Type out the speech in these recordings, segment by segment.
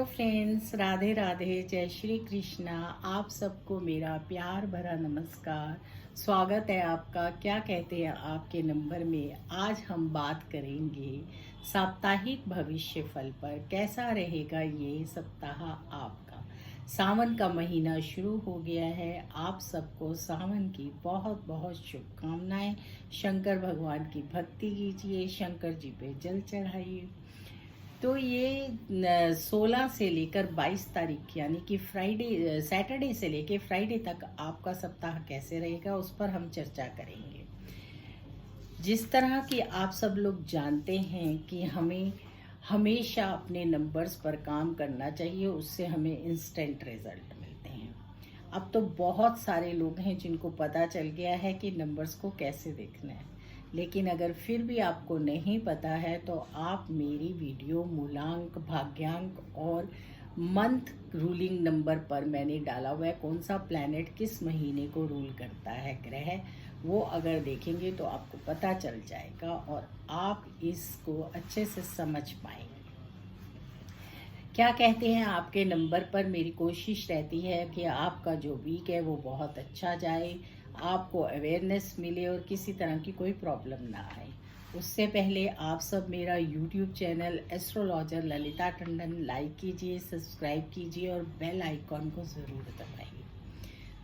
Friends, Radhe Radhe, जय श्री कृष्णा। आप सबको मेरा प्यार भरा नमस्कार। स्वागत है आपका क्या कहते हैं आपके नंबर में। आज हम बात करेंगे साप्ताहिक भविष्य फल पर। कैसा रहेगा ये सप्ताह आपका। सावन का महीना शुरू हो गया है। आप सबको सावन की बहुत बहुत शुभकामनाएं। शंकर भगवान की भक्ति कीजिए, शंकर जी पे जल चढ़ाइए। तो ये 16 से लेकर 22 तारीख यानी कि फ्राइडे सैटरडे से लेकर फ्राइडे तक आपका सप्ताह कैसे रहेगा उस पर हम चर्चा करेंगे। जिस तरह कि आप सब लोग जानते हैं कि हमें हमेशा अपने नंबर्स पर काम करना चाहिए, उससे हमें इंस्टेंट रिजल्ट मिलते हैं। अब तो बहुत सारे लोग हैं जिनको पता चल गया है कि नंबर्स को कैसे देखना है, लेकिन अगर फिर भी आपको नहीं पता है तो आप मेरी वीडियो मूलांक, भाग्यांक और मंथ रूलिंग नंबर पर मैंने डाला हुआ है कौन सा प्लैनेट किस महीने को रूल करता है, ग्रह, वो अगर देखेंगे तो आपको पता चल जाएगा और आप इसको अच्छे से समझ पाएंगे। क्या कहते हैं आपके नंबर पर मेरी कोशिश रहती है कि आपका जो वीक है वो बहुत अच्छा जाए, आपको अवेयरनेस मिले और किसी तरह की कोई प्रॉब्लम ना आए। उससे पहले आप सब मेरा YouTube channel astrologer Lalita Tandon like कीजिए, सब्सक्राइब कीजिए और बेल आइकॉन को ज़रूर दबाइए।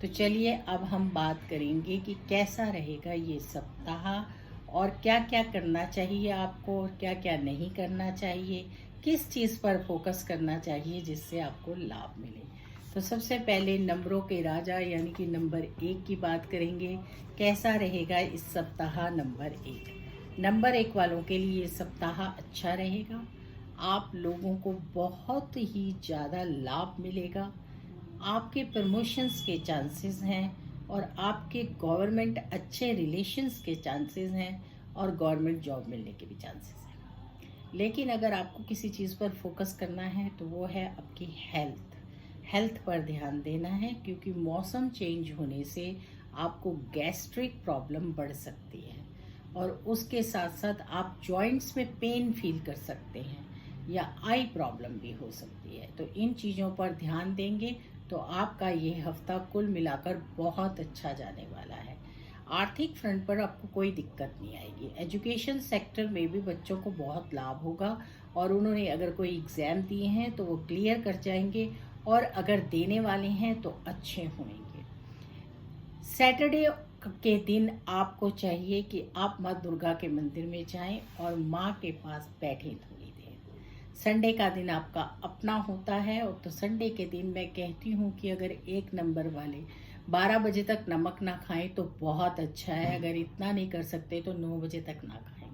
तो चलिए अब हम बात करेंगे कि कैसा रहेगा ये सप्ताह और क्या क्या करना चाहिए आपको और क्या क्या नहीं करना चाहिए, किस चीज़ पर फोकस करना चाहिए जिससे आपको लाभ मिले। तो सबसे पहले नंबरों के राजा यानी कि नंबर 1 की बात करेंगे। कैसा रहेगा इस सप्ताह नंबर 1। नंबर 1 वालों के लिए ये सप्ताह अच्छा रहेगा। आप लोगों को बहुत ही ज़्यादा लाभ मिलेगा। आपके प्रमोशंस के चांसेस हैं और आपके गवर्नमेंट अच्छे रिलेशंस के चांसेस हैं और गवर्नमेंट जॉब मिलने के भी चांसेस हैं। लेकिन अगर आपको किसी चीज़ पर फोकस करना है तो वो है आपकी हेल्थ पर ध्यान देना है, क्योंकि मौसम चेंज होने से आपको गैस्ट्रिक प्रॉब्लम बढ़ सकती है और उसके साथ साथ आप जॉइंट्स में पेन फील कर सकते हैं या आई प्रॉब्लम भी हो सकती है। तो इन चीज़ों पर ध्यान देंगे तो आपका ये हफ्ता कुल मिलाकर बहुत अच्छा जाने वाला है। आर्थिक फ्रंट पर आपको कोई दिक्कत नहीं आएगी। एजुकेशन सेक्टर में भी बच्चों को बहुत लाभ होगा और उन्होंने अगर कोई एग्ज़ाम दिए हैं तो वो क्लियर कर जाएंगे और अगर देने वाले हैं तो अच्छे होंगे। सैटरडे के दिन आपको चाहिए कि आप माँ दुर्गा के मंदिर में जाएं और माँ के पास बैठें थोड़ी देर। संडे का दिन आपका अपना होता है और तो संडे के दिन मैं कहती हूँ कि अगर 1 नंबर वाले 12 बजे तक नमक ना खाएं तो बहुत अच्छा है। अगर इतना नहीं कर सकते तो 9 बजे तक ना खाएं।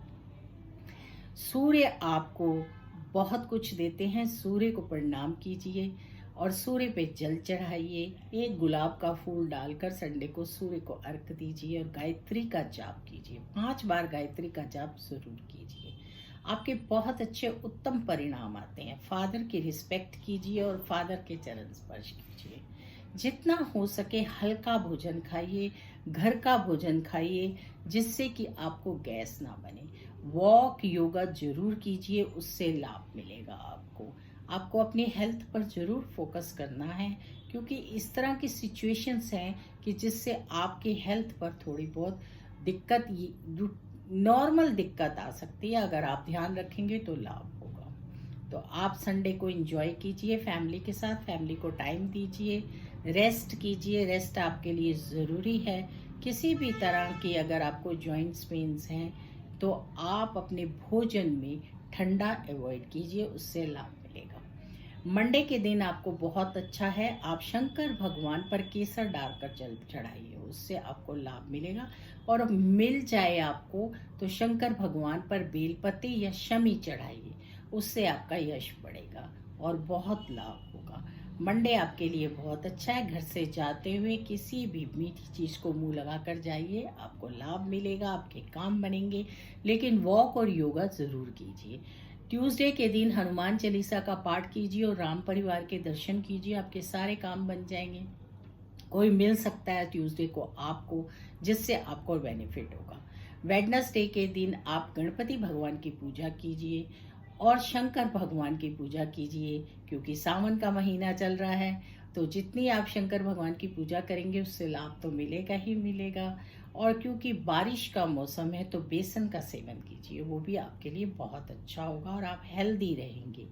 सूर्य आपको बहुत कुछ देते हैं, सूर्य को प्रणाम कीजिए और सूर्य पे जल चढ़ाइए। एक गुलाब का फूल डालकर संडे को सूर्य को अर्घ दीजिए और गायत्री का जाप कीजिए। 5 बार गायत्री का जाप जरूर कीजिए। आपके बहुत अच्छे उत्तम परिणाम आते हैं। फादर की रिस्पेक्ट कीजिए और फादर के चरण स्पर्श कीजिए। जितना हो सके हल्का भोजन खाइए, घर का भोजन खाइए जिससे कि आपको गैस ना बने। वॉक, योगा जरूर कीजिए, उससे लाभ मिलेगा आपको। आपको अपनी हेल्थ पर ज़रूर फोकस करना है, क्योंकि इस तरह की सिचुएशंस हैं कि जिससे आपकी हेल्थ पर थोड़ी बहुत दिक्कत, नॉर्मल दिक्कत आ सकती है। अगर आप ध्यान रखेंगे तो लाभ होगा। तो आप संडे को एंजॉय कीजिए फैमिली के साथ, फैमिली को टाइम दीजिए, रेस्ट कीजिए। रेस्ट आपके लिए ज़रूरी है। किसी भी तरह की अगर आपको जॉइंट्स पेन्स हैं तो आप अपने भोजन में ठंडा अवॉइड कीजिए, उससे लाभ मिलेगा। मंडे के दिन आपको बहुत अच्छा है। आप शंकर भगवान पर केसर डालकर जल चढ़ाइए, उससे आपको लाभ मिलेगा। और मिल जाए आपको तो शंकर भगवान पर बेलपत्ती या शमी चढ़ाइए, उससे आपका यश बढ़ेगा और बहुत लाभ होगा। मंडे आपके लिए बहुत अच्छा है। घर से जाते हुए किसी भी मीठी चीज़ को मुंह लगा कर जाइए, आपको लाभ मिलेगा, आपके काम बनेंगे। लेकिन वॉक और योगा ज़रूर कीजिए। ट्यूसडे के दिन हनुमान चालीसा का पाठ कीजिए और राम परिवार के दर्शन कीजिए, आपके सारे काम बन जाएंगे। कोई मिल सकता है ट्यूसडे को आपको जिससे आपको बेनिफिट होगा। वेडनेसडे के दिन आप गणपति भगवान की पूजा कीजिए और शंकर भगवान की पूजा कीजिए, क्योंकि सावन का महीना चल रहा है। तो जितनी आप शंकर भगवान की पूजा करेंगे उससे लाभ तो मिलेगा ही मिलेगा। और क्योंकि बारिश का मौसम है तो बेसन का सेवन कीजिए, वो भी आपके लिए बहुत अच्छा होगा और आप हेल्दी रहेंगे।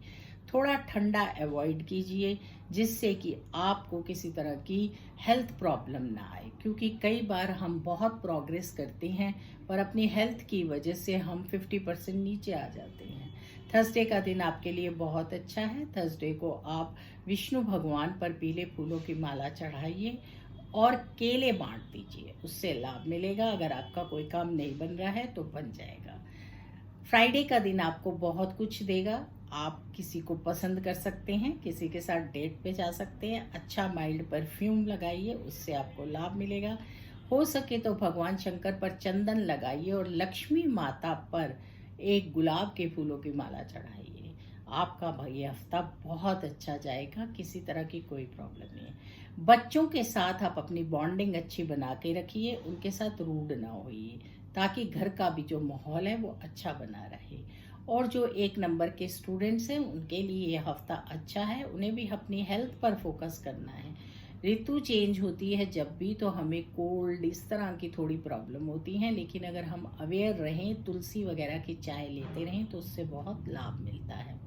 थोड़ा ठंडा अवॉइड कीजिए, जिससे कि आपको किसी तरह की हेल्थ प्रॉब्लम ना आए, क्योंकि कई बार हम बहुत प्रोग्रेस करते हैं पर अपनी हेल्थ की वजह से हम 50% नीचे आ जाते हैं। थर्सडे का दिन आपके लिए बहुत अच्छा है। थर्सडे को आप विष्णु भगवान पर पीले फूलों की माला चढ़ाइए और केले बांट दीजिए, उससे लाभ मिलेगा। अगर आपका कोई काम नहीं बन रहा है तो बन जाएगा। फ्राइडे का दिन आपको बहुत कुछ देगा। आप किसी को पसंद कर सकते हैं, किसी के साथ डेट पे जा सकते हैं। अच्छा माइल्ड परफ्यूम लगाइए, उससे आपको लाभ मिलेगा। हो सके तो भगवान शंकर पर चंदन लगाइए और लक्ष्मी माता पर एक गुलाब के फूलों की माला चढ़ाइए। आपका ये हफ्ता बहुत अच्छा जाएगा, किसी तरह की कोई प्रॉब्लम नहीं है। बच्चों के साथ आप अपनी बॉन्डिंग अच्छी बना के रखिए, उनके साथ रूड ना होइए, ताकि घर का भी जो माहौल है वो अच्छा बना रहे। और जो 1 नंबर के स्टूडेंट्स हैं उनके लिए ये हफ्ता अच्छा है, उन्हें भी अपनी हेल्थ पर फोकस करना है। ऋतु चेंज होती है जब भी, तो हमें कोल्ड इस तरह की थोड़ी प्रॉब्लम होती है, लेकिन अगर हम अवेयर रहें, तुलसी वगैरह की चाय लेते रहें तो उससे बहुत लाभ मिलता है।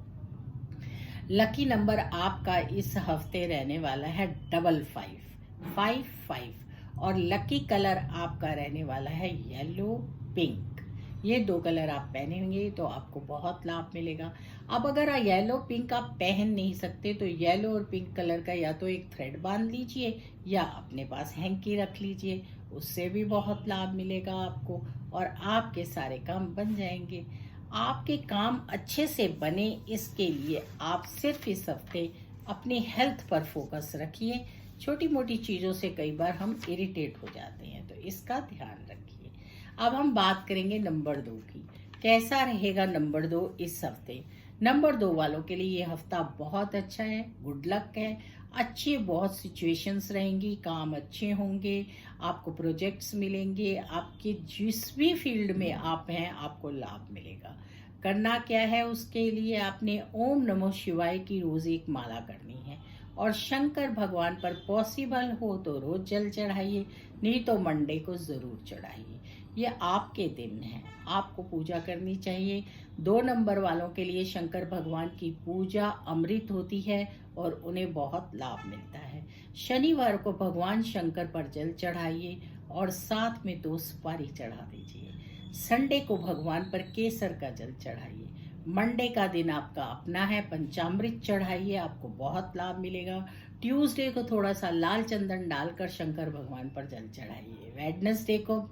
लकी नंबर आपका इस हफ्ते रहने वाला है 5555 और लकी कलर आपका रहने वाला है येलो पिंक। ये 2 कलर आप पहनेंगे तो आपको बहुत लाभ मिलेगा। अब अगर येलो पिंक आप पहन नहीं सकते तो येलो और पिंक कलर का या तो एक थ्रेड बांध लीजिए या अपने पास हैंकी रख लीजिए, उससे भी बहुत लाभ मिलेगा आपको और आपके सारे काम बन जाएंगे। आपके काम अच्छे से बने, इसके लिए आप सिर्फ इस हफ्ते अपनी हेल्थ पर फोकस रखिए। छोटी मोटी चीज़ों से कई बार हम इरिटेट हो जाते हैं, तो इसका ध्यान रखिए। अब हम बात करेंगे नंबर 2 की। कैसा रहेगा नंबर 2 इस हफ्ते? नंबर 2 वालों के लिए ये हफ्ता बहुत अच्छा है, गुड लक है। अच्छे बहुत सिचुएशंस रहेंगी, काम अच्छे होंगे, आपको प्रोजेक्ट्स मिलेंगे, आपके जिस भी फील्ड में आप हैं आपको लाभ मिलेगा। करना क्या है, उसके लिए आपने ओम नमो शिवाय की रोज एक माला करनी है और शंकर भगवान पर पॉसिबल हो तो रोज जल चढ़ाइए, नहीं तो मंडे को जरूर चढ़ाइए। ये आपके दिन है, आपको पूजा करनी चाहिए। 2 नंबर वालों के लिए शंकर भगवान की पूजा अमृत होती है और उन्हें बहुत लाभ मिलता है। शनिवार को भगवान शंकर पर जल चढ़ाइए और साथ में 2 सुपारी चढ़ा दीजिए। संडे को भगवान पर केसर का जल चढ़ाइए। मंडे का दिन आपका अपना है, पंचामृत चढ़ाइए, आपको बहुत लाभ मिलेगा। ट्यूसडे को थोड़ा सा लाल चंदन डालकर शंकर भगवान पर जल चढ़ाइए। वेडनेसडे को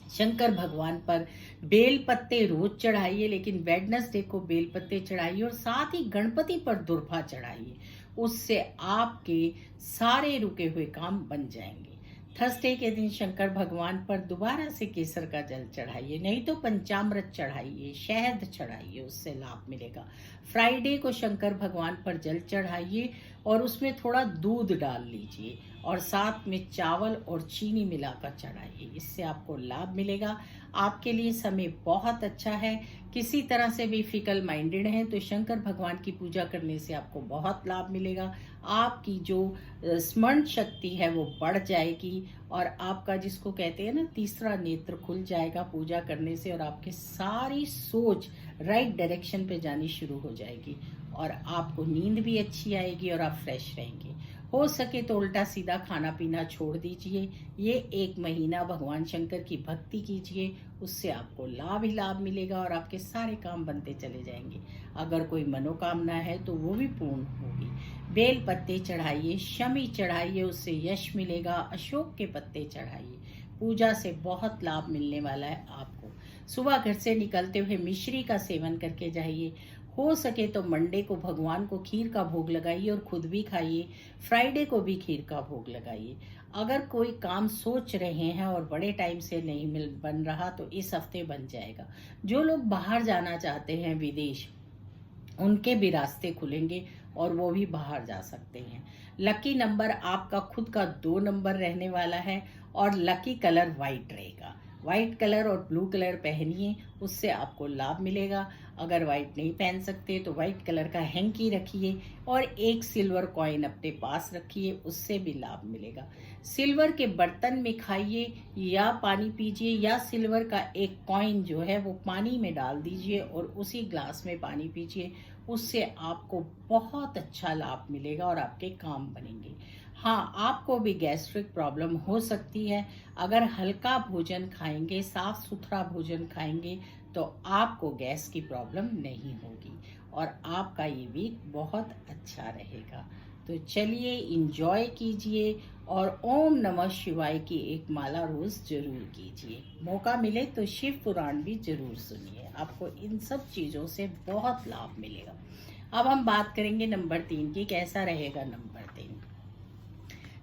शंकर भगवान पर बेल पत्ते रोज चढ़ाइए, लेकिन वेडनेसडे को बेल पत्ते चढ़ाइए और साथ ही गणपति पर दुर्भा चढ़ाइए, उससे आपके सारे रुके हुए काम बन जाएंगे। थर्सडे के दिन शंकर भगवान पर दोबारा से केसर का जल चढ़ाइए, नहीं तो पंचामृत चढ़ाइए, शहद चढ़ाइए, उससे लाभ मिलेगा। फ्राइडे को शंकर भगवान पर जल चढ़ाइए और उसमें थोड़ा दूध डाल लीजिए और साथ में चावल और चीनी मिलाकर चढ़ाइए, इससे आपको लाभ मिलेगा। आपके लिए समय बहुत अच्छा है। किसी तरह से भी फिकल माइंडेड हैं तो शंकर भगवान की पूजा करने से आपको बहुत लाभ मिलेगा। आपकी जो स्मरण शक्ति है वो बढ़ जाएगी और आपका, जिसको कहते हैं ना, तीसरा नेत्र खुल जाएगा पूजा करने से और आपकी सारी सोच राइट डायरेक्शन पे जानी शुरू हो जाएगी और आपको नींद भी अच्छी आएगी और आप फ्रेश रहेंगे। हो सके तो उल्टा सीधा खाना पीना छोड़ दीजिए। ये 1 महीना भगवान शंकर की भक्ति कीजिए, उससे आपको लाभ ही लाभ मिलेगा और आपके सारे काम बनते चले जाएंगे। अगर कोई मनोकामना है तो वो भी पूर्ण होगी। बेल पत्ते चढ़ाइए, शमी चढ़ाइए, उससे यश मिलेगा। अशोक के पत्ते चढ़ाइए, पूजा से बहुत लाभ मिलने वाला है आपको। सुबह घर से निकलते हुए मिश्री का सेवन करके जाइए। हो सके तो मंडे को भगवान को खीर का भोग लगाइए और खुद भी खाइए। फ्राइडे को भी खीर का भोग लगाइए। अगर कोई काम सोच रहे हैं और बड़े टाइम से नहीं बन रहा तो इस हफ्ते बन जाएगा। जो लोग बाहर जाना चाहते हैं विदेश, उनके भी रास्ते खुलेंगे और वो भी बाहर जा सकते हैं। लकी नंबर आपका खुद का 2 नंबर रहने वाला है और लकी कलर वाइट रहेगा। वाइट कलर और ब्लू कलर पहनिए, उससे आपको लाभ मिलेगा। अगर वाइट नहीं पहन सकते तो वाइट कलर का हैंकी रखिए और एक सिल्वर कॉइन अपने पास रखिए, उससे भी लाभ मिलेगा। सिल्वर के बर्तन में खाइए या पानी पीजिए, या सिल्वर का एक कॉइन जो है वो पानी में डाल दीजिए और उसी ग्लास में पानी पीजिए, उससे आपको बहुत अच्छा लाभ मिलेगा और आपके काम बनेंगे। हाँ, आपको भी गैस्ट्रिक प्रॉब्लम हो सकती है। अगर हल्का भोजन खाएंगे, साफ सुथरा भोजन खाएंगे तो आपको गैस की प्रॉब्लम नहीं होगी और आपका ये वीक बहुत अच्छा रहेगा। तो चलिए इंजॉय कीजिए और ओम नमः शिवाय की एक माला रोज जरूर कीजिए। मौका मिले तो शिव पुराण भी जरूर सुनिए, आपको इन सब चीज़ों से बहुत लाभ मिलेगा। अब हम बात करेंगे नंबर 3 की, कैसा रहेगा नंबर 3।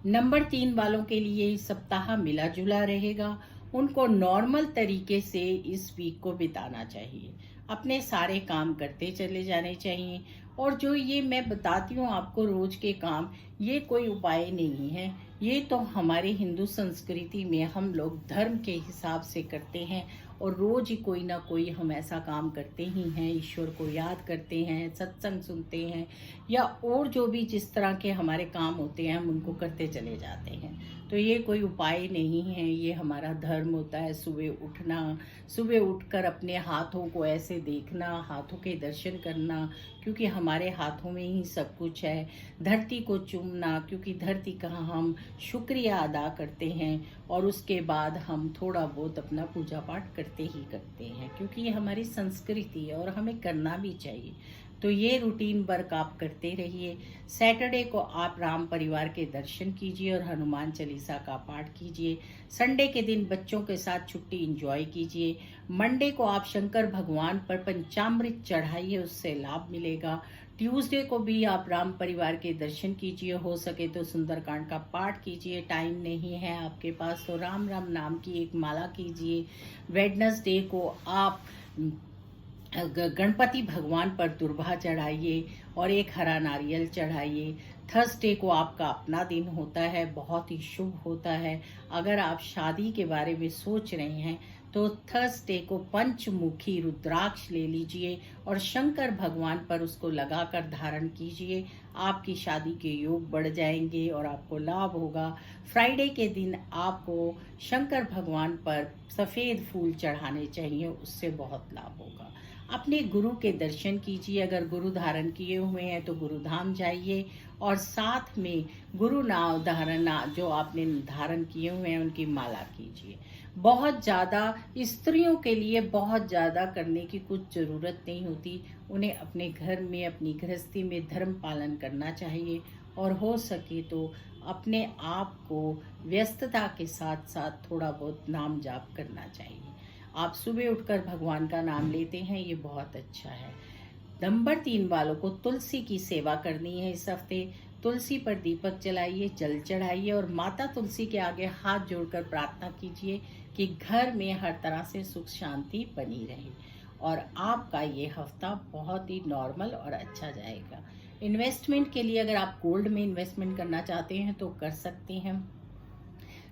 नंबर 3 वालों के लिए सप्ताह मिला जुला रहेगा। उनको नॉर्मल तरीके से इस वीक को बिताना चाहिए, अपने सारे काम करते चले जाने चाहिए। और जो ये मैं बताती हूँ आपको रोज के काम, ये कोई उपाय नहीं है, ये तो हमारे हिंदू संस्कृति में हम लोग धर्म के हिसाब से करते हैं और रोज ही कोई ना कोई हम ऐसा काम करते ही हैं। ईश्वर को याद करते हैं, सत्संग सुनते हैं, या और जो भी जिस तरह के हमारे काम होते हैं हम उनको करते चले जाते हैं। तो ये कोई उपाय नहीं है, ये हमारा धर्म होता है। सुबह उठना, सुबह उठकर अपने हाथों को ऐसे देखना, हाथों के दर्शन करना, क्योंकि हमारे हाथों में ही सब कुछ है। धरती को चूमना, क्योंकि धरती का हम शुक्रिया अदा करते हैं और उसके बाद हम थोड़ा बहुत अपना पूजा पाठ करते ही करते हैं, क्योंकि ये हमारी संस्कृति है और हमें करना भी चाहिए। तो ये रूटीन वर्क आप करते रहिए। सैटरडे को आप राम परिवार के दर्शन कीजिए और हनुमान चालीसा का पाठ कीजिए। संडे के दिन बच्चों के साथ छुट्टी एंजॉय कीजिए। मंडे को आप शंकर भगवान पर पंचामृत चढ़ाइए, उससे लाभ मिलेगा। ट्यूसडे को भी आप राम परिवार के दर्शन कीजिए, हो सके तो सुंदरकांड का पाठ कीजिए। टाइम नहीं है आपके पास तो राम राम नाम की एक माला कीजिए। वेडनेसडे को आप गणपति भगवान पर दुर्भा चढ़ाइए और एक हरा नारियल चढ़ाइए। थर्सडे को आपका अपना दिन होता है, बहुत ही शुभ होता है। अगर आप शादी के बारे में सोच रहे हैं तो थर्सडे को पंचमुखी रुद्राक्ष ले लीजिए और शंकर भगवान पर उसको लगाकर धारण कीजिए। आपकी शादी के योग बढ़ जाएंगे और आपको लाभ होगा। फ्राइडे के दिन आपको शंकर भगवान पर सफ़ेद फूल चढ़ाने चाहिए, उससे बहुत लाभ होगा। अपने गुरु के दर्शन कीजिए, अगर गुरु धारण किए हुए हैं तो गुरु धाम जाइए और साथ में गुरु नाम धारण जो आपने धारण किए हुए हैं उनकी माला कीजिए। बहुत ज़्यादा स्त्रियों के लिए बहुत ज़्यादा करने की कुछ ज़रूरत नहीं होती, उन्हें अपने घर में अपनी गृहस्थी में धर्म पालन करना चाहिए और हो सके तो अपने आप को व्यस्तता के साथ साथ थोड़ा बहुत नाम जाप करना चाहिए। आप सुबह उठकर भगवान का नाम लेते हैं, ये बहुत अच्छा है। नंबर 3 वालों को तुलसी की सेवा करनी है इस हफ्ते। तुलसी पर दीपक जलाइए, जल चढ़ाइए और माता तुलसी के आगे हाथ जोड़कर प्रार्थना कीजिए कि घर में हर तरह से सुख शांति बनी रहे और आपका ये हफ्ता बहुत ही नॉर्मल और अच्छा जाएगा। इन्वेस्टमेंट के लिए अगर आप गोल्ड में इन्वेस्टमेंट करना चाहते हैं तो कर सकते हैं,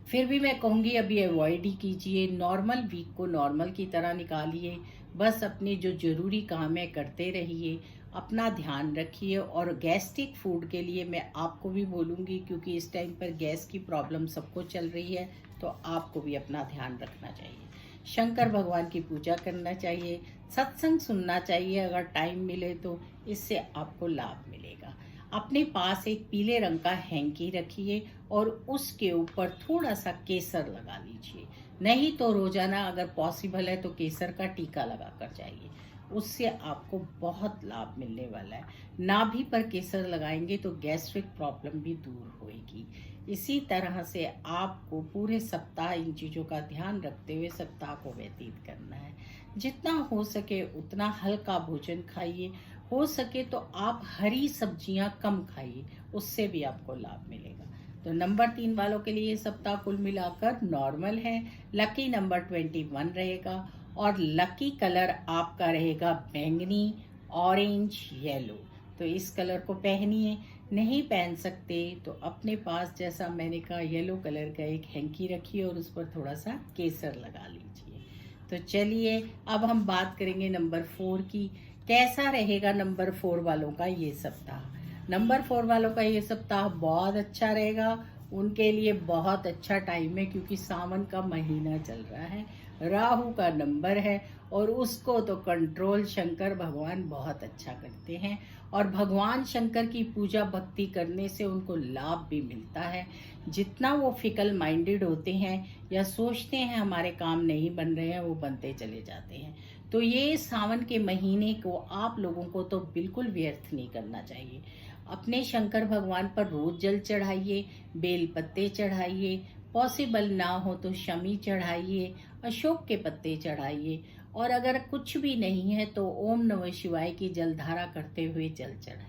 फिर भी मैं कहूँगी अभी अवॉइड ही कीजिए। नॉर्मल वीक को नॉर्मल की तरह निकालिए, बस अपने जो ज़रूरी काम है करते रहिए, अपना ध्यान रखिए। और गैस्ट्रिक फूड के लिए मैं आपको भी बोलूँगी, क्योंकि इस टाइम पर गैस की प्रॉब्लम सबको चल रही है, तो आपको भी अपना ध्यान रखना चाहिए। शंकर भगवान की पूजा करना चाहिए, सत्संग सुनना चाहिए अगर टाइम मिले तो, इससे आपको लाभ मिलेगा। अपने पास एक पीले रंग का हैंकी रखिए और उसके ऊपर थोड़ा सा केसर लगा लीजिए, नहीं तो रोजाना अगर पॉसिबल है तो केसर का टीका लगा कर जाइए, उससे आपको बहुत लाभ मिलने वाला है। नाभि पर केसर लगाएंगे तो गैस्ट्रिक प्रॉब्लम भी दूर होएगी। इसी तरह से आपको पूरे सप्ताह इन चीज़ों का ध्यान रखते हुए सप्ताह को व्यतीत करना है। जितना हो सके उतना हल्का भोजन खाइए, हो सके तो आप हरी सब्जियां कम खाइए, उससे भी आपको लाभ मिलेगा। तो नंबर 3 वालों के लिए ये सप्ताह कुल मिलाकर नॉर्मल है। लकी नंबर 21 रहेगा और लकी कलर आपका रहेगा बैंगनी, ऑरेंज, येलो। तो इस कलर को पहनिए। नहीं पहन सकते तो अपने पास, जैसा मैंने कहा, येलो कलर का एक हैंकी रखिए और उस पर थोड़ा सा केसर लगा लीजिए। तो चलिए अब हम बात करेंगे नंबर 4 की। कैसा रहेगा नंबर 4 वालों का ये सप्ताह? नंबर 4 वालों का ये सप्ताह बहुत अच्छा रहेगा। उनके लिए बहुत अच्छा टाइम है क्योंकि सावन का महीना चल रहा है, राहु का नंबर है और उसको तो कंट्रोल शंकर भगवान बहुत अच्छा करते हैं। और भगवान शंकर की पूजा भक्ति करने से उनको लाभ भी मिलता है। जितना वो फिकल माइंडेड होते हैं या सोचते हैं हमारे काम नहीं बन रहे हैं, वो बनते चले जाते हैं। तो ये सावन के महीने को आप लोगों को तो बिल्कुल व्यर्थ नहीं करना चाहिए। अपने शंकर भगवान पर रोज जल चढ़ाइए, बेल पत्ते चढ़ाइए, पॉसिबल ना हो तो शमी चढ़ाइए, अशोक के पत्ते चढ़ाइए, और अगर कुछ भी नहीं है तो ओम नमः शिवाय की जलधारा करते हुए जल चढ़ाइए।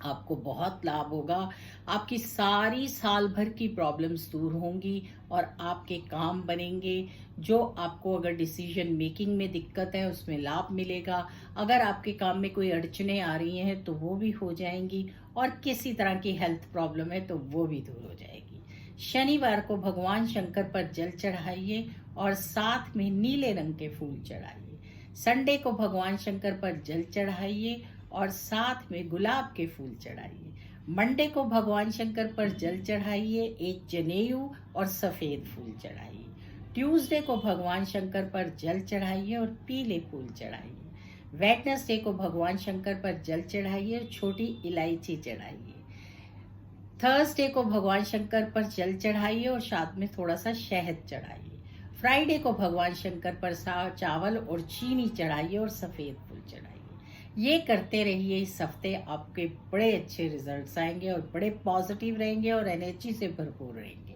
आपको बहुत लाभ होगा। आपकी सारी साल भर की प्रॉब्लम्स दूर होंगी और आपके काम बनेंगे। जो आपको अगर डिसीजन मेकिंग में दिक्कत है उसमें लाभ मिलेगा। अगर आपके काम में कोई अड़चने आ रही हैं तो वो भी हो जाएंगी, और किसी तरह की हेल्थ प्रॉब्लम है तो वो भी दूर हो जाएगी। शनिवार को भगवान शंकर पर जल चढ़ाइए और साथ में नीले रंग के फूल चढ़ाइए। संडे को भगवान शंकर पर जल चढ़ाइए और साथ में गुलाब के फूल चढ़ाइए। मंडे को भगवान शंकर पर जल चढ़ाइए, एक जनेऊ और सफेद फूल चढ़ाइए। ट्यूसडे को भगवान शंकर पर जल चढ़ाइए और पीले फूल चढ़ाइए। वेडनेसडे को भगवान शंकर पर जल चढ़ाइए और छोटी इलायची चढ़ाइए। थर्सडे को भगवान शंकर पर जल चढ़ाइए और साथ में थोड़ा सा शहद चढ़ाइए। फ्राइडे को भगवान शंकर पर चावल और चीनी चढ़ाइए और सफेद फूल चढ़ाइए। ये करते रहिए। इस हफ्ते आपके बड़े अच्छे रिजल्ट्स आएंगे और बड़े पॉजिटिव रहेंगे और एनर्जी से भरपूर रहेंगे।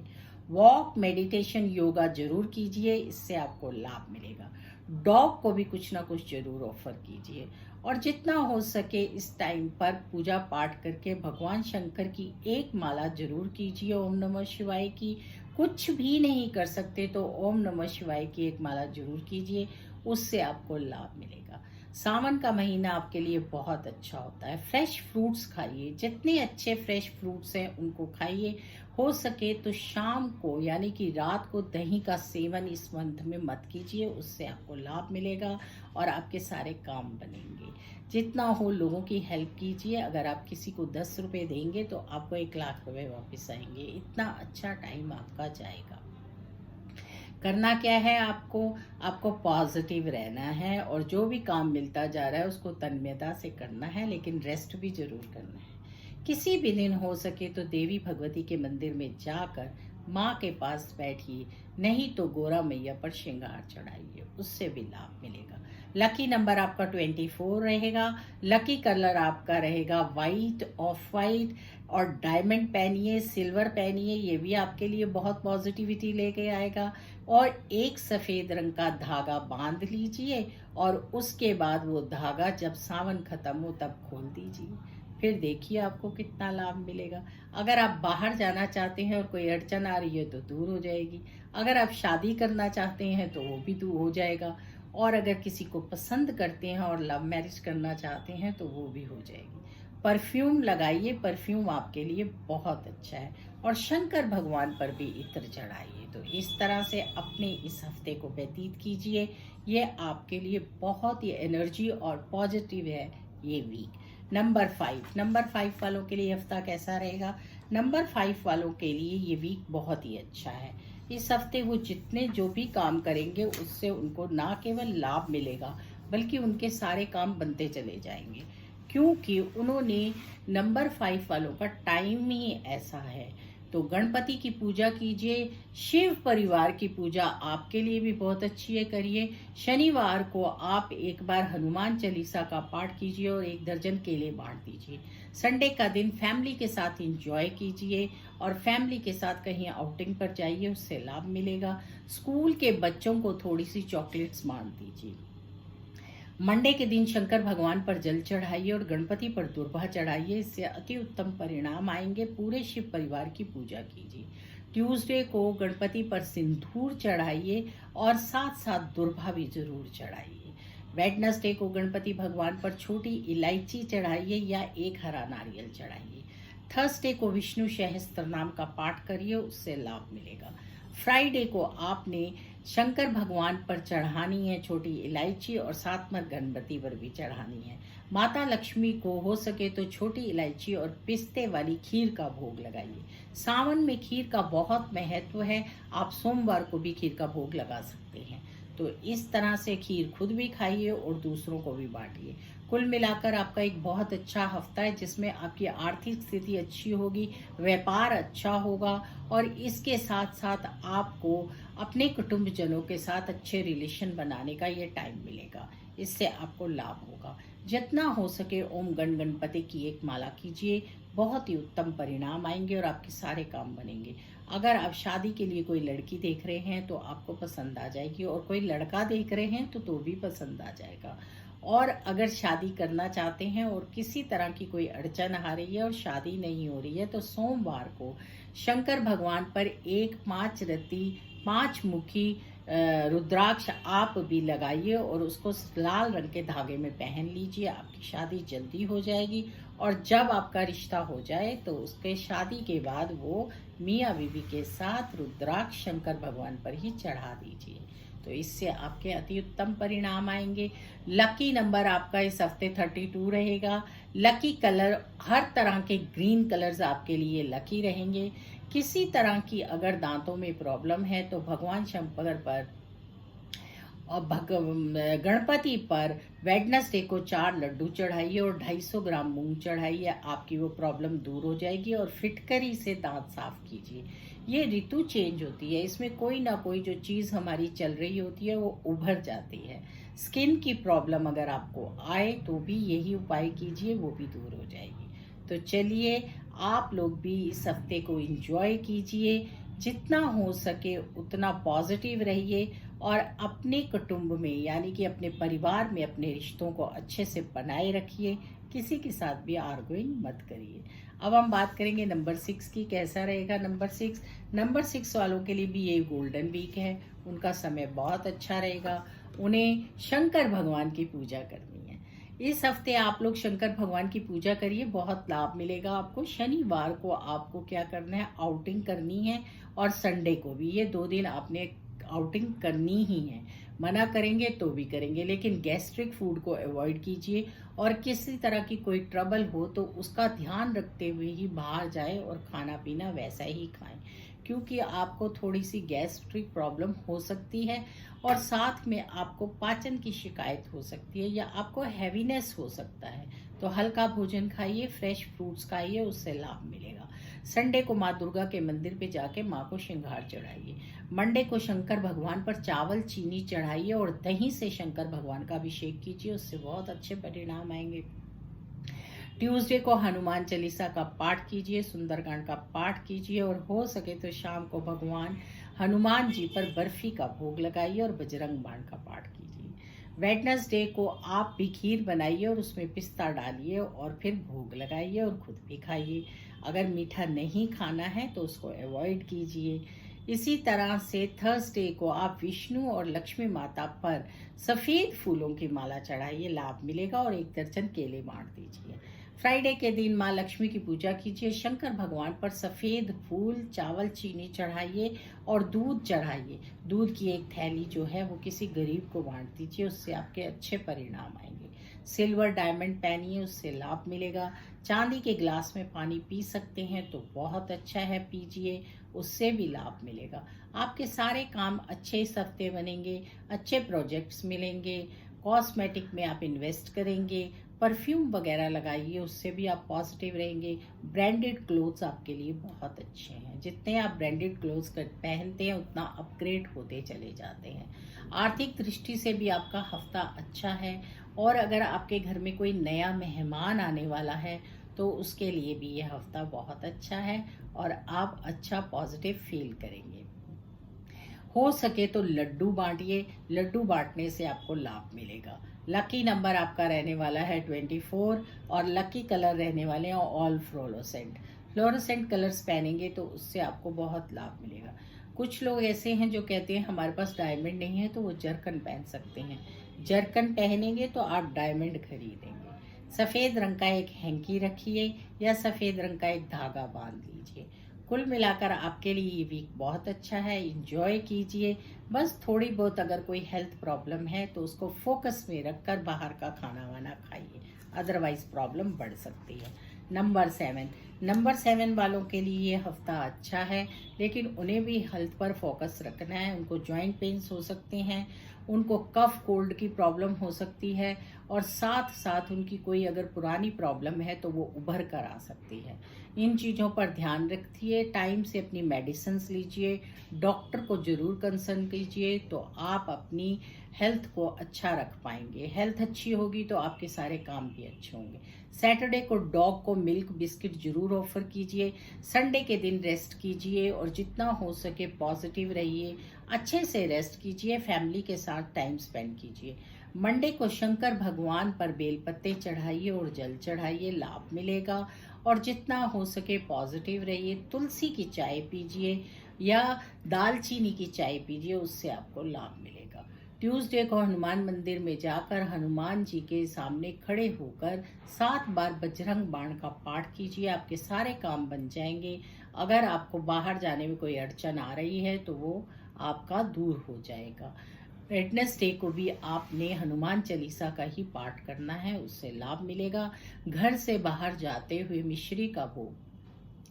वॉक, मेडिटेशन, योगा जरूर कीजिए, इससे आपको लाभ मिलेगा। डॉग को भी कुछ ना कुछ जरूर ऑफर कीजिए और जितना हो सके इस टाइम पर पूजा पाठ करके भगवान शंकर की एक माला जरूर कीजिए ओम नमः शिवाय की। कुछ भी नहीं कर सकते तो ओम नमः शिवाय की एक माला जरूर कीजिए, उससे आपको लाभ मिलेगा। सावन का महीना आपके लिए बहुत अच्छा होता है। फ्रेश फ्रूट्स खाइए, जितने अच्छे फ्रेश फ्रूट्स हैं उनको खाइए। हो सके तो शाम को यानी कि रात को दही का सेवन इस मंथ में मत कीजिए, उससे आपको लाभ मिलेगा और आपके सारे काम बनेंगे। जितना हो लोगों की हेल्प कीजिए। अगर आप किसी को 10 रुपए देंगे तो आपको 1 लाख रुपए वापस आएंगे। इतना अच्छा टाइम आपका जाएगा। करना क्या है आपको पॉजिटिव रहना है और जो भी काम मिलता जा रहा है उसको तन्मयता से करना है, लेकिन रेस्ट भी जरूर करना है। किसी भी दिन हो सके तो देवी भगवती के मंदिर में जाकर माँ के पास बैठिए, नहीं तो गोरा मैया पर श्रृंगार चढ़ाइए, उससे भी लाभ मिलेगा। लकी नंबर आपका 24 रहेगा। लकी कलर आपका रहेगा वाइट, ऑफ वाइट, और डायमंड पहनिए, सिल्वर पहनिए, ये भी आपके लिए बहुत पॉजिटिविटी लेके आएगा। और एक सफ़ेद रंग का धागा बांध लीजिए और उसके बाद वो धागा जब सावन खत्म हो तब खोल दीजिए, फिर देखिए आपको कितना लाभ मिलेगा। अगर आप बाहर जाना चाहते हैं और कोई अड़चन आ रही है तो दूर हो जाएगी। अगर आप शादी करना चाहते हैं तो वो भी दूर हो जाएगा। और अगर किसी को पसंद करते हैं और लव मैरिज करना चाहते हैं तो वो भी हो जाएगी। परफ्यूम लगाइए, परफ्यूम आपके लिए बहुत अच्छा है। और शंकर भगवान पर भी इत्र चढ़ाइए। तो इस तरह से अपने इस हफ्ते को व्यतीत कीजिए। ये आपके लिए बहुत ही एनर्जी और पॉजिटिव है ये वीक। नंबर 5 वालों के लिए हफ्ता कैसा रहेगा? नंबर 5 वालों के लिए ये वीक बहुत ही अच्छा है। इस हफ्ते वो जितने जो भी काम करेंगे उससे उनको ना केवल लाभ मिलेगा बल्कि उनके सारे काम बनते चले जाएंगे, क्योंकि उन्होंने नंबर 5 वालों का टाइम ही ऐसा है। तो गणपति की पूजा कीजिए, शिव परिवार की पूजा आपके लिए भी बहुत अच्छी है, करिए। शनिवार को आप एक बार हनुमान चालीसा का पाठ कीजिए और 1 दर्जन केले बांट दीजिए। संडे का दिन फैमिली के साथ एंजॉय कीजिए और फैमिली के साथ कहीं आउटिंग पर जाइए, उससे लाभ मिलेगा। स्कूल के बच्चों को थोड़ी सी चॉकलेट्स बांट दीजिए। मंडे के दिन शंकर भगवान पर जल चढ़ाइए और गणपति पर दुर्वा चढ़ाइए, इससे अति उत्तम परिणाम आएंगे। पूरे शिव परिवार की पूजा कीजिए। ट्यूसडे को गणपति पर सिंदूर चढ़ाइए और साथ साथ दुर्वा भी जरूर चढ़ाइए। वेडनेसडे को गणपति भगवान पर छोटी इलायची चढ़ाइए या एक हरा नारियल चढ़ाइए। थर्सडे को विष्णु सहस्त्र नाम का पाठ करिए, उससे लाभ मिलेगा। फ्राइडे को आपने शंकर भगवान पर चढ़ानी है छोटी इलायची और साथ में गणपति पर भी चढ़ानी है। माता लक्ष्मी को हो सके तो छोटी इलायची और पिस्ते वाली खीर का भोग लगाइए। सावन में खीर का बहुत महत्व है, आप सोमवार को भी खीर का भोग लगा सकते हैं। तो इस तरह से खीर खुद भी खाइए और दूसरों को भी बांटिए। कुल मिलाकर आपका एक बहुत अच्छा हफ्ता है जिसमें आपकी आर्थिक स्थिति अच्छी होगी, व्यापार अच्छा होगा और इसके साथ साथ आपको अपने कुटुंबजनों के साथ अच्छे रिलेशन बनाने का ये टाइम मिलेगा। इससे आपको लाभ होगा। जितना हो सके ओम गण गणपति की एक माला कीजिए, बहुत ही उत्तम परिणाम आएंगे और आपके सारे काम बनेंगे। अगर आप शादी के लिए कोई लड़की देख रहे हैं तो आपको पसंद आ जाएगी और कोई लड़का देख रहे हैं तो भी पसंद आ जाएगा। और अगर शादी करना चाहते हैं और किसी तरह की कोई अड़चन आ रही है और शादी नहीं हो रही है तो सोमवार को शंकर भगवान पर एक 5 रत्ती 5 मुखी रुद्राक्ष आप भी लगाइए और उसको लाल रंग के धागे में पहन लीजिए। आपकी शादी जल्दी हो जाएगी और जब आपका रिश्ता हो जाए तो उसके शादी के बाद वो मियाँ बीवी के साथ रुद्राक्ष शंकर भगवान पर ही चढ़ा दीजिए। तो इससे आपके अति उत्तम परिणाम आएंगे। लकी नंबर आपका इस हफ्ते 32 रहेगा। लकी कलर हर तरह के ग्रीन कलर्स आपके लिए लकी रहेंगे। किसी तरह की अगर दांतों में प्रॉब्लम है तो भगवान शंकर पर और गणपति पर वेडनेसडे को 4 लड्डू चढ़ाइए और 250 ग्राम मूंग चढ़ाइए। आपकी वो प्रॉब्लम दूर हो जाएगी और फिटकरी से दांत साफ कीजिए। ये ऋतु चेंज होती है, इसमें कोई ना कोई जो चीज़ हमारी चल रही होती है वो उभर जाती है। स्किन की प्रॉब्लम अगर आपको आए तो भी यही उपाय कीजिए, वो भी दूर हो जाएगी। तो चलिए आप लोग भी इस हफ्ते को एंजॉय कीजिए, जितना हो सके उतना पॉजिटिव रहिए और अपने कुटुंब में यानी कि अपने परिवार में अपने रिश्तों को अच्छे से बनाए रखिए। किसी के साथ भी आर्गुइंग मत करिए। अब हम बात करेंगे नंबर 6 की। कैसा रहेगा नंबर 6 वालों के लिए भी ये गोल्डन वीक है। उनका समय बहुत अच्छा रहेगा। उन्हें शंकर भगवान की पूजा करनी है। इस हफ्ते आप लोग शंकर भगवान की पूजा करिए, बहुत लाभ मिलेगा आपको। शनिवार को आपको क्या करना है, आउटिंग करनी है और संडे को भी। ये 2 दिन आपने आउटिंग करनी ही है। मना करेंगे तो भी करेंगे, लेकिन गैस्ट्रिक फूड को अवॉइड कीजिए और किसी तरह की कोई ट्रबल हो तो उसका ध्यान रखते हुए ही बाहर जाए और खाना पीना वैसा ही खाएं, क्योंकि आपको थोड़ी सी गैस्ट्रिक प्रॉब्लम हो सकती है और साथ में आपको पाचन की शिकायत हो सकती है या आपको हैवीनेस हो सकता है। तो हल्का भोजन खाइए, फ्रेश फ्रूट्स खाइए, उससे लाभ मिलेगा। संडे को माँ दुर्गा के मंदिर पे जाके माँ को श्रृंगार चढ़ाइए। मंडे को शंकर भगवान पर चावल चीनी चढ़ाइए और दही से शंकर भगवान का अभिषेक कीजिए, उससे बहुत अच्छे परिणाम आएंगे। ट्यूसडे को हनुमान चालीसा का पाठ कीजिए, सुंदरकांड का पाठ कीजिए और हो सके तो शाम को भगवान हनुमान जी पर बर्फी का भोग लगाइए और बजरंग बाण का पाठ कीजिए। वेडनेसडे को आप भी खीर बनाइए और उसमें पिस्ता डालिए और फिर भोग लगाइए और खुद भी खाइए। अगर मीठा नहीं खाना है तो उसको अवॉइड कीजिए। इसी तरह से थर्सडे को आप विष्णु और लक्ष्मी माता पर सफ़ेद फूलों की माला चढ़ाइए, लाभ मिलेगा और 1 दर्जन केले बांट दीजिए। फ्राइडे के दिन माँ लक्ष्मी की पूजा कीजिए, शंकर भगवान पर सफ़ेद फूल चावल चीनी चढ़ाइए और दूध चढ़ाइए। दूध की एक थैली जो है वो किसी गरीब को बांट दीजिए, उससे आपके अच्छे परिणाम आएंगे। सिल्वर डायमंड पहनिए, उससे लाभ मिलेगा। चांदी के गिलास में पानी पी सकते हैं तो बहुत अच्छा है, पीजिए, उससे भी लाभ मिलेगा। आपके सारे काम अच्छे इस हफ्ते बनेंगे, अच्छे प्रोजेक्ट्स मिलेंगे। कॉस्मेटिक में आप इन्वेस्ट करेंगे, परफ्यूम वगैरह लगाइए, उससे भी आप पॉजिटिव रहेंगे। ब्रांडेड क्लोथ्स आपके लिए बहुत अच्छे हैं। जितने आप ब्रांडेड क्लोथ्स पहनते हैं उतना अपग्रेड होते चले जाते हैं। आर्थिक दृष्टि से भी आपका हफ्ता अच्छा है और अगर आपके घर में कोई नया मेहमान आने वाला है तो उसके लिए भी यह हफ्ता बहुत अच्छा है और आप अच्छा पॉजिटिव फील करेंगे। हो सके तो लड्डू बांटिए, लड्डू बांटने से आपको लाभ मिलेगा। लकी नंबर आपका रहने वाला है 24 और लकी कलर रहने वाले हैं ऑल फ्लोरोसेंट। फ्लोरोसेंट कलर्स पहनेंगे तो उससे आपको बहुत लाभ मिलेगा। कुछ लोग ऐसे हैं जो कहते हैं हमारे पास डायमंड नहीं है तो वो जरकन पहन सकते हैं, जरकन पहनेंगे तो आप डायमंड खरीदेंगे। सफ़ेद रंग का एक हैंकी रखिए या सफ़ेद रंग का एक धागा बांध लीजिए। कुल मिलाकर आपके लिए ये वीक बहुत अच्छा है, इंजॉय कीजिए। बस थोड़ी बहुत अगर कोई हेल्थ प्रॉब्लम है तो उसको फोकस में रखकर बाहर का खाना वाना खाइए, अदरवाइज प्रॉब्लम बढ़ सकती है। नंबर 7 वालों के लिए ये हफ्ता अच्छा है, लेकिन उन्हें भी हेल्थ पर फोकस रखना है। उनको जॉइंट पेन्स हो सकते हैं, उनको कफ कोल्ड की प्रॉब्लम हो सकती है, और साथ साथ उनकी कोई अगर पुरानी प्रॉब्लम है तो वो उभर कर आ सकती है। इन चीज़ों पर ध्यान रखिए, टाइम से अपनी मेडिसिन्स लीजिए, डॉक्टर को ज़रूर कंसल्ट कीजिए, तो आप अपनी हेल्थ को अच्छा रख पाएंगे। हेल्थ अच्छी होगी तो आपके सारे काम भी अच्छे होंगे। सैटरडे को डॉग को मिल्क बिस्किट जरूर ऑफर कीजिए। संडे के दिन रेस्ट कीजिए और जितना हो सके पॉजिटिव रहिए, अच्छे से रेस्ट कीजिए, फैमिली के साथ टाइम स्पेंड कीजिए। मंडे को शंकर भगवान पर बेलपत्ते चढ़ाइए और जल चढ़ाइए, लाभ मिलेगा। और जितना हो सके पॉजिटिव रहिए, तुलसी की चाय पीजिए या दालचीनी की चाय पीजिए, उससे आपको लाभ मिलेगा। ट्यूसडे को हनुमान मंदिर में जाकर हनुमान जी के सामने खड़े होकर 7 बार बजरंग बाण का पाठ कीजिए, आपके सारे काम बन जाएंगे। अगर आपको बाहर जाने में कोई अड़चन आ रही है तो वो आपका दूर हो जाएगा। वेडनेसडे को भी आपने हनुमान चालीसा का ही पाठ करना है, उससे लाभ मिलेगा। घर से बाहर जाते हुए मिश्री का भोग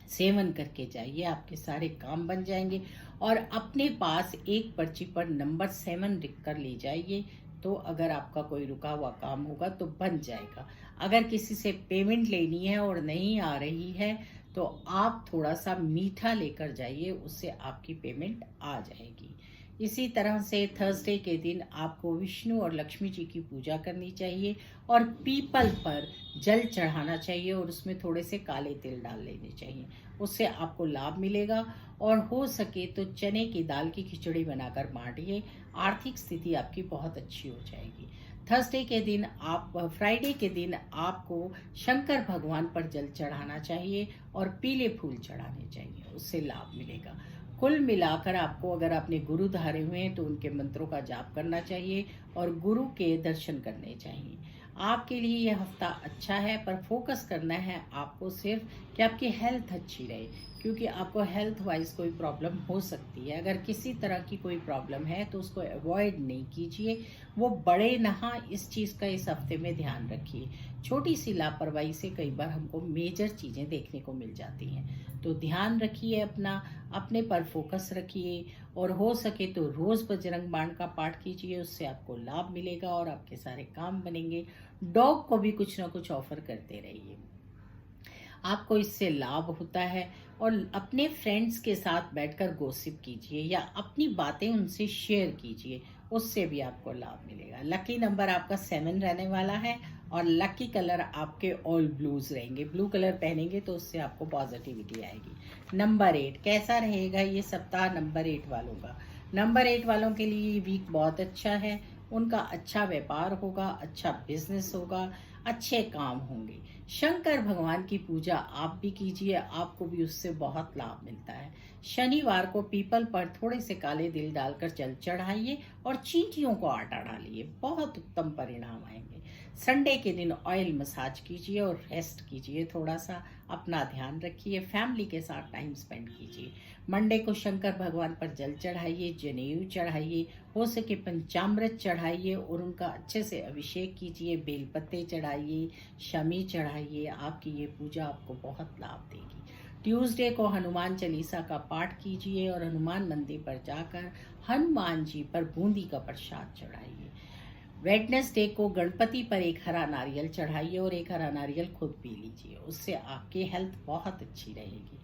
सेवन करके जाइए, आपके सारे काम बन जाएंगे। और अपने पास एक पर्ची पर नंबर 7 लिख कर ले जाइए, तो अगर आपका कोई रुका हुआ काम होगा तो बन जाएगा। अगर किसी से पेमेंट लेनी है और नहीं आ रही है तो आप थोड़ा सा मीठा लेकर जाइए, उससे आपकी पेमेंट आ जाएगी। इसी तरह से थर्सडे के दिन आपको विष्णु और लक्ष्मी जी की पूजा करनी चाहिए और पीपल पर जल चढ़ाना चाहिए और उसमें थोड़े से काले तिल डाल लेने चाहिए, उससे आपको लाभ मिलेगा। और हो सके तो चने की दाल की खिचड़ी बनाकर बांटिए, आर्थिक स्थिति आपकी बहुत अच्छी हो जाएगी। थर्सडे के दिन फ्राइडे के दिन आपको शंकर भगवान पर जल चढ़ाना चाहिए और पीले फूल चढ़ाने चाहिए, उससे लाभ मिलेगा। कुल मिलाकर आपको, अगर आपने गुरु धारे हुए हैं तो उनके मंत्रों का जाप करना चाहिए और गुरु के दर्शन करने चाहिए। आपके लिए यह हफ्ता अच्छा है, पर फोकस करना है आपको सिर्फ कि आपकी हेल्थ अच्छी रहे, क्योंकि आपको हेल्थ वाइज कोई प्रॉब्लम हो सकती है। अगर किसी तरह की कोई प्रॉब्लम है तो उसको अवॉइड नहीं कीजिए, वो बड़े नहा, इस चीज़ का इस हफ्ते में ध्यान रखिए। छोटी सी लापरवाही से कई बार हमको मेजर चीज़ें देखने को मिल जाती हैं, तो ध्यान रखिए अपना, अपने पर फोकस रखिए। और हो सके तो रोज़ बजरंग बाण का पाठ कीजिए, उससे आपको लाभ मिलेगा और आपके सारे काम बनेंगे। डॉग को भी कुछ ना कुछ ऑफर करते रहिए, आपको इससे लाभ होता है। और अपने फ्रेंड्स के साथ बैठकर गॉसिप कीजिए या अपनी बातें उनसे शेयर कीजिए, उससे भी आपको लाभ मिलेगा। लकी नंबर आपका 7 रहने वाला है और लकी कलर आपके ऑल ब्लूज रहेंगे। ब्लू कलर पहनेंगे तो उससे आपको पॉजिटिविटी आएगी। नंबर 8 कैसा रहेगा ये सप्ताह नंबर 8 वालों का? नंबर 8 वालों के लिए ये वीक बहुत अच्छा है। उनका अच्छा व्यापार होगा, अच्छा बिजनेस होगा, अच्छे काम होंगे। शंकर भगवान की पूजा आप भी कीजिए, आपको भी उससे बहुत लाभ मिलता है। शनिवार को पीपल पर थोड़े से काले तिल डालकर जल चढ़ाइए और चींटियों को आटा डालिए, बहुत उत्तम परिणाम आएंगे। संडे के दिन ऑयल मसाज कीजिए और रेस्ट कीजिए, थोड़ा सा अपना ध्यान रखिए, फैमिली के साथ टाइम स्पेंड कीजिए। मंडे को शंकर भगवान पर जल चढ़ाइए, जनेऊ चढ़ाइए, हो सके पंचामृत चढ़ाइए और उनका अच्छे से अभिषेक कीजिए, बेलपत्ते चढ़ाइए, शमी चढ़ाइए। आपकी ये पूजा आपको बहुत लाभ देगी। ट्यूसडे को हनुमान चालीसा का पाठ कीजिए और हनुमान मंदिर पर जाकर हनुमान जी पर बूंदी का प्रसाद चढ़ाइए। वेडनेसडे को गणपति पर एक हरा नारियल चढ़ाइए और एक हरा नारियल खुद पी लीजिए, उससे आपकी हेल्थ बहुत अच्छी रहेगी।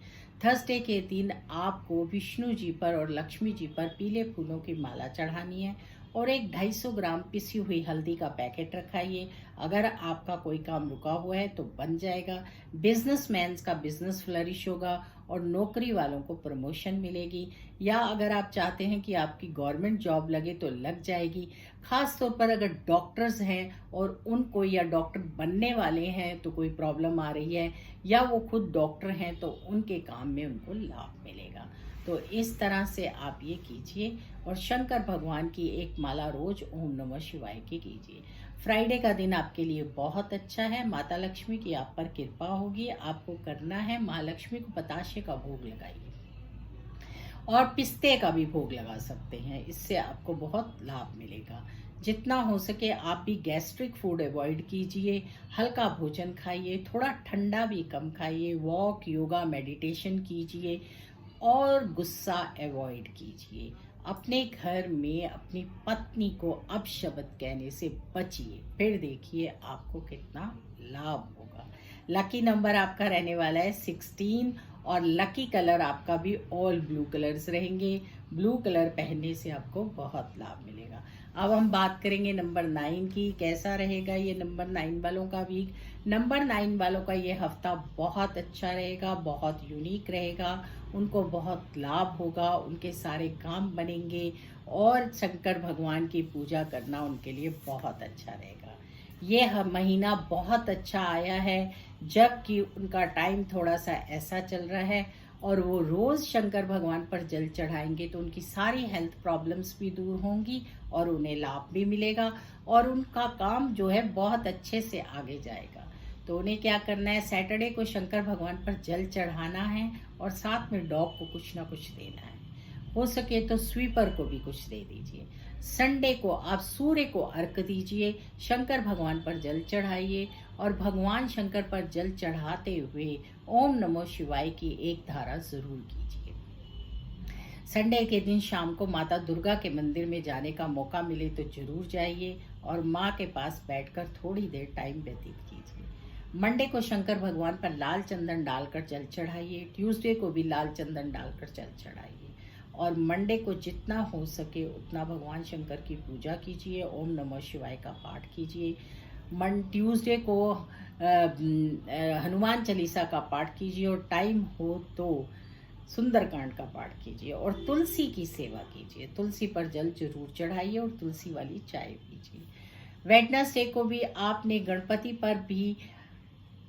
थर्सडे के दिन आपको विष्णु जी पर और लक्ष्मी जी पर पीले फूलों की माला चढ़ानी है और एक 250 ग्राम पिसी हुई हल्दी का पैकेट रखाइए। अगर आपका कोई काम रुका हुआ है तो बन जाएगा। बिजनेसमैन का बिजनेस फ्लरिश होगा और नौकरी वालों को प्रमोशन मिलेगी, या अगर आप चाहते हैं कि आपकी गवर्नमेंट जॉब लगे तो लग जाएगी। खास तौर पर अगर डॉक्टर्स हैं और उनको, या डॉक्टर बनने वाले हैं तो कोई प्रॉब्लम आ रही है, या वो खुद डॉक्टर हैं तो उनके काम में उनको लाभ मिलेगा। तो इस तरह से आप ये कीजिए और शंकर भगवान की एक माला रोज ओम नमः शिवाय की कीजिए। फ्राइडे का दिन आपके लिए बहुत अच्छा है। माता लक्ष्मी की आप पर कृपा होगी। आपको करना है, महालक्ष्मी को बताशे का भोग लगाइए और पिस्ते का भी भोग लगा सकते हैं। इससे आपको बहुत लाभ मिलेगा। जितना हो सके आप भी गैस्ट्रिक फूड अवॉइड कीजिए, हल्का भोजन खाइए, थोड़ा ठंडा भी कम खाइए, वॉक, योगा, मेडिटेशन कीजिए और गुस्सा अवॉइड कीजिए। अपने घर में अपनी पत्नी को अपशब्द कहने से बचिए, फिर देखिए आपको कितना लाभ होगा। लकी नंबर आपका रहने वाला है 16 और लकी कलर आपका भी ऑल ब्लू कलर्स रहेंगे। ब्लू कलर पहनने से आपको बहुत लाभ मिलेगा। अब हम बात करेंगे नंबर 9 की। कैसा रहेगा ये नंबर 9 वालों का वीक? नंबर 9 वालों का ये हफ्ता बहुत अच्छा रहेगा, बहुत यूनिक रहेगा। उनको बहुत लाभ होगा, उनके सारे काम बनेंगे और शंकर भगवान की पूजा करना उनके लिए बहुत अच्छा रहेगा। ये महीना बहुत अच्छा आया है, जबकि उनका टाइम थोड़ा सा ऐसा चल रहा है और वो रोज शंकर भगवान पर जल चढ़ाएंगे तो उनकी सारी हेल्थ प्रॉब्लम्स भी दूर होंगी और उन्हें लाभ भी मिलेगा और उनका काम जो है बहुत अच्छे से आगे जाएगा। तो उन्हें क्या करना है, सैटरडे को शंकर भगवान पर जल चढ़ाना है और साथ में डॉग को कुछ ना कुछ देना है। हो सके तो स्वीपर को भी कुछ दे दीजिए। संडे को आप सूर्य को अर्घ दीजिए, शंकर भगवान पर जल चढ़ाइए और भगवान शंकर पर जल चढ़ाते हुए ओम नमः शिवाय की एक धारा जरूर कीजिए। संडे के दिन शाम को माता दुर्गा के मंदिर में जाने का मौका मिले तो जरूर जाइए और माँ के पास बैठकर थोड़ी देर टाइम व्यतीत कीजिए। मंडे को शंकर भगवान पर लाल चंदन डालकर जल चढ़ाइए। ट्यूसडे को भी लाल चंदन डालकर जल चढ़ाइए और मंडे को जितना हो सके उतना भगवान शंकर की पूजा कीजिए, ओम नमः शिवाय का पाठ कीजिए। ट्यूसडे को हनुमान चालीसा का पाठ कीजिए और टाइम हो तो सुंदरकांड का पाठ कीजिए और तुलसी की सेवा कीजिए। तुलसी पर जल जरूर चढ़ाइए और तुलसी वाली चाय पीजिए। वेडनेसडे को भी आपने गणपति पर भी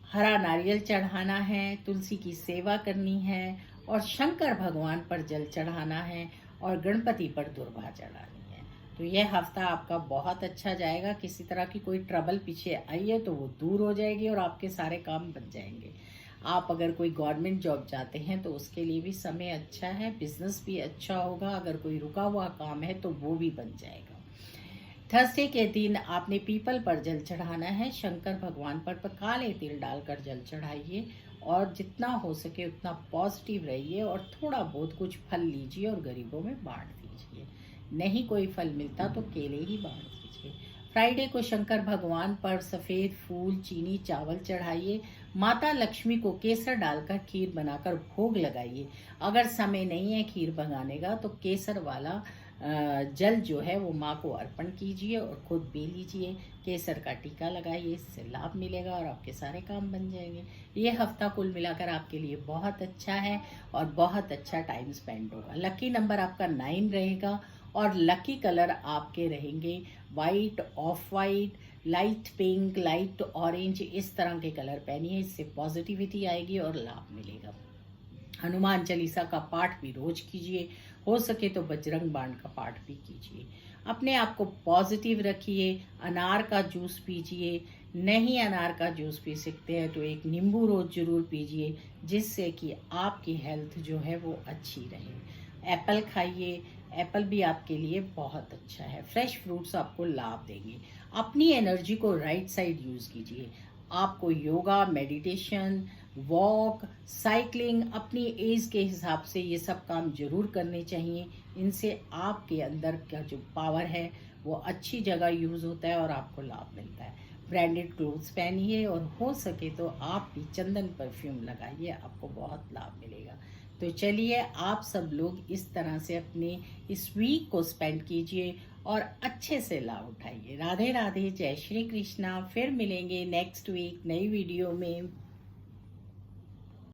हरा नारियल चढ़ाना है, तुलसी की सेवा करनी है और शंकर भगवान पर जल चढ़ाना है और गणपति पर दुर्वा चढ़ानी है। तो यह हफ्ता आपका बहुत अच्छा जाएगा। किसी तरह की कोई ट्रबल पीछे आई है तो वो दूर हो जाएगी और आपके सारे काम बन जाएंगे। आप अगर कोई गवर्नमेंट जॉब चाहते हैं तो उसके लिए भी समय अच्छा है, बिजनेस भी अच्छा होगा। अगर कोई रुका हुआ काम है तो वो भी बन जाएगा। थर्सडे के दिन आपने पीपल पर जल चढ़ाना है। शंकर भगवान पर काले तिल डालकर जल चढ़ाइए और जितना हो सके उतना पॉजिटिव रहिए और थोड़ा बहुत कुछ फल लीजिए और गरीबों में बांट दीजिए। नहीं कोई फल मिलता तो केले ही बांट दीजिए। फ्राइडे को शंकर भगवान पर सफ़ेद फूल, चीनी, चावल चढ़ाइए। माता लक्ष्मी को केसर डालकर खीर बनाकर भोग लगाइए। अगर समय नहीं है खीर बनाने का तो केसर वाला जल जो है वो माँ को अर्पण कीजिए और खुद पी लीजिए। केसर का टीका लगाइए, इससे लाभ मिलेगा और आपके सारे काम बन जाएंगे। ये हफ्ता कुल मिलाकर आपके लिए बहुत अच्छा है और बहुत अच्छा टाइम स्पेंड होगा। लकी नंबर आपका 9 रहेगा और लकी कलर आपके रहेंगे white, of white, light pink, light orange. इस तरह के कलर पहनिए, इससे पॉजिटिविटी आएगी और लाभ मिलेगा। हनुमान चालीसा का पाठ भी रोज कीजिए, हो सके तो बजरंग बाण का पाठ भी कीजिए। अपने आप को पॉजिटिव रखिए। अनार का जूस पीजिए, नहीं अनार का जूस पी सकते हैं तो एक नींबू रोज जरूर पीजिए, जिससे कि आपकी हेल्थ जो है वो अच्छी रहे। एप्पल खाइए, एप्पल भी आपके लिए बहुत अच्छा है। फ्रेश फ्रूट्स आपको लाभ देंगे। अपनी एनर्जी को राइट साइड यूज़ कीजिए। आपको योगा, मेडिटेशन, वॉक, साइकिलिंग अपनी एज के हिसाब से ये सब काम जरूर करने चाहिए। इनसे आपके अंदर का जो पावर है वो अच्छी जगह यूज़ होता है और आपको लाभ मिलता है। ब्रांडेड क्लोथ्स पहनिए और हो सके तो आप भी चंदन परफ्यूम लगाइए, आपको बहुत लाभ मिलेगा। तो चलिए आप सब लोग इस तरह से अपने इस वीक को स्पेंड कीजिए और अच्छे से लाभ उठाइए। राधे राधे, जय श्री कृष्णा। फिर मिलेंगे नेक्स्ट वीक नई वीडियो में।